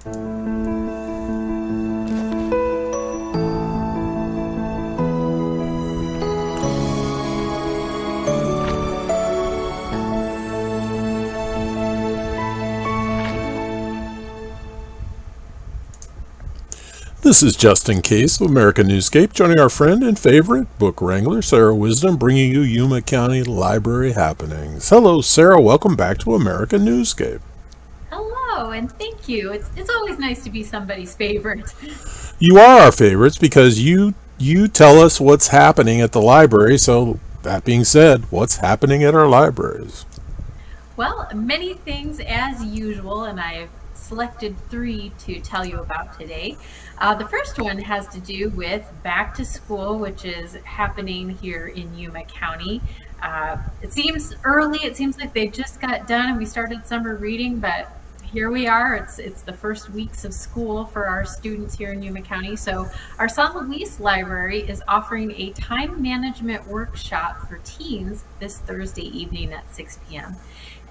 This is Justin Case of American Newscape, joining our friend and favorite book wrangler, Sarah Wisdom, bringing you Yuma County Library happenings. Hello, Sarah. Welcome back to American Newscape. Hello, and thank you. It's always nice to be somebody's favorite. You are our favorites because you tell us what's happening at the library. So that being said, what's happening at our libraries? Well, many things as usual, and I've selected 3 to tell you about today. The first one has to do with back to school, which is happening here in Yuma County. It seems early. It seems like they just got done and we started summer reading, but here we are. It's the first weeks of school for our students here in Yuma County. So our San Luis Library is offering a time management workshop for teens this Thursday evening at 6 p.m.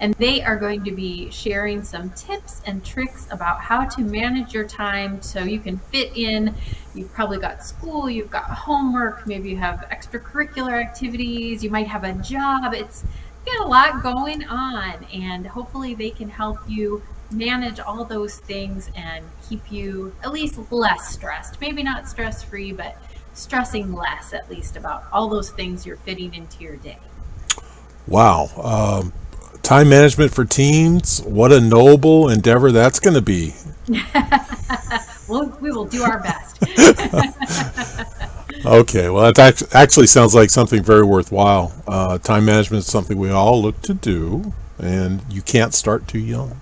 And they are going to be sharing some tips and tricks about how to manage your time so you can fit in. You've probably got school, you've got homework, maybe you have extracurricular activities, you might have a job. It's got a lot going on, and hopefully they can help you manage all those things and keep you at least less stressed. Maybe not stress-free, but stressing less at least about all those things you're fitting into your day. Wow. Time management for teens, what a noble endeavor that's going to be. Well, we will do our best. Okay, well, that actually sounds like something very worthwhile. Time management is something we all look to do, and you can't start too young.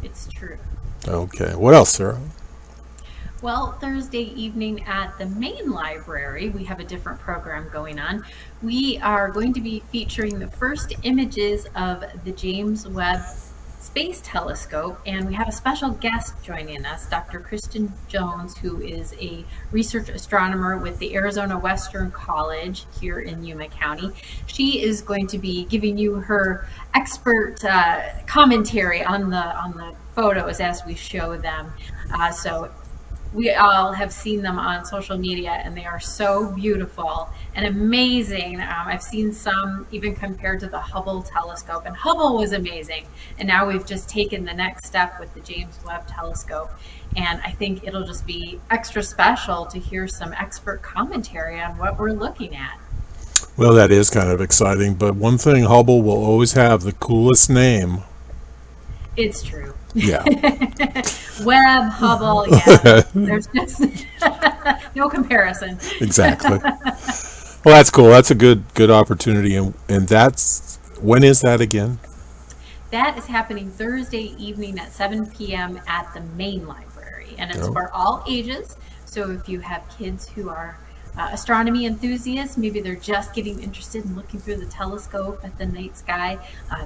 It's true. Okay, what else, Sarah? Well, Thursday evening at the main library, we have a different program going on. We are going to be featuring the first images of the James Webb Space Telescope, and we have a special guest joining us, Dr. Kristen Jones, who is a research astronomer with the Arizona Western College here in Yuma County. She is going to be giving you her expert commentary on the photos as we show them. So we all have seen them on social media, and they are so beautiful and amazing. I've seen some even compared to the Hubble telescope, and Hubble was amazing. And now we've just taken the next step with the James Webb telescope. And I think it'll just be extra special to hear some expert commentary on what we're looking at. Well, that is kind of exciting, but one thing, Hubble will always have the coolest name. It's true. Yeah. Webb, Hubble, yeah. There's just no comparison. Exactly. Well, that's cool. That's a good opportunity. And when is that again? That is happening Thursday evening at 7 p.m. at the main library. And it's for all ages. So if you have kids who are astronomy enthusiasts, maybe they're just getting interested in looking through the telescope at the night sky,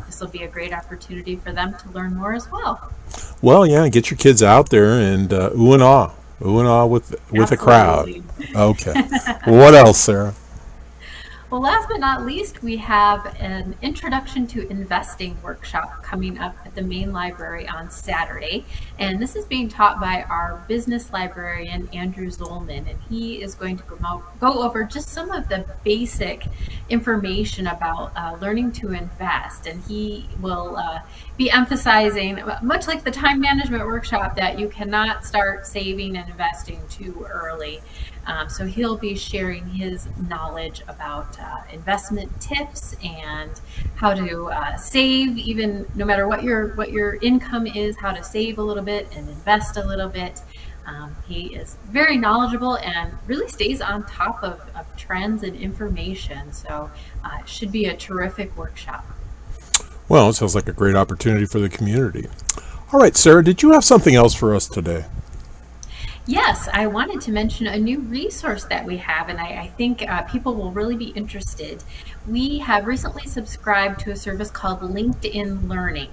this will be a great opportunity for them to learn more as well. Well, yeah, get your kids out there and ooh and ah with a crowd. Okay. Well, what else, Sarah? Well, last but not least, we have an Introduction to Investing workshop coming up at the main library on Saturday. And this is being taught by our business librarian, Andrew Zolman. And he is going to go over just some of the basic information about learning to invest. And he will be emphasizing, much like the time management workshop, that you cannot start saving and investing too early. So he'll be sharing his knowledge about investment tips and how to save, even no matter what your income is, how to save a little bit and invest a little bit. He is very knowledgeable and really stays on top of trends and information. So it should be a terrific workshop. Well, it sounds like a great opportunity for the community. All right, Sarah, did you have something else for us today? Yes, I wanted to mention a new resource that we have, and I think people will really be interested. We have recently subscribed to a service called LinkedIn Learning,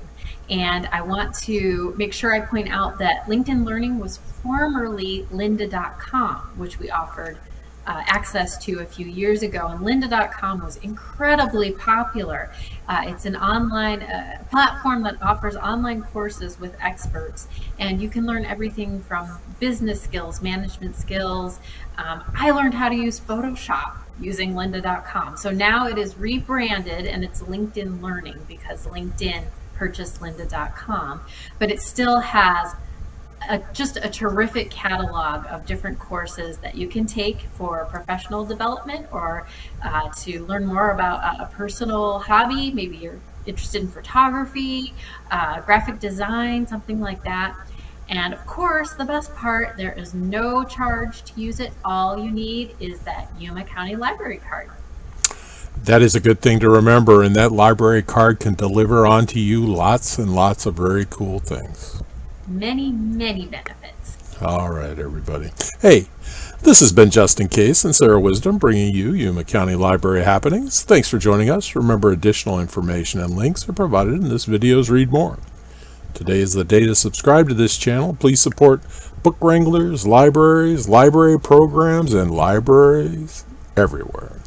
and I want to make sure I point out that LinkedIn Learning was formerly lynda.com, which we offered access to a few years ago, and lynda.com was incredibly popular. It's an online platform that offers online courses with experts, and you can learn everything from business skills, management skills. I learned how to use Photoshop using lynda.com. So now it is rebranded and it's LinkedIn Learning because LinkedIn purchased lynda.com, but it still has just a terrific catalog of different courses that you can take for professional development or to learn more about a personal hobby. Maybe you're interested in photography, graphic design, something like that. And of course, the best part, there is no charge to use it. All you need is that Yuma County Library card. That is a good thing to remember, and that library card can deliver onto you lots and lots of very cool things. Many, many benefits. All right, everybody. Hey, this has been Just In Case and Sarah Wisdom bringing you Yuma County Library happenings. Thanks for joining us. Remember, additional information and links are provided in this video's Read More. Today is the day to subscribe to this channel. Please support book wranglers, libraries, library programs, and libraries everywhere.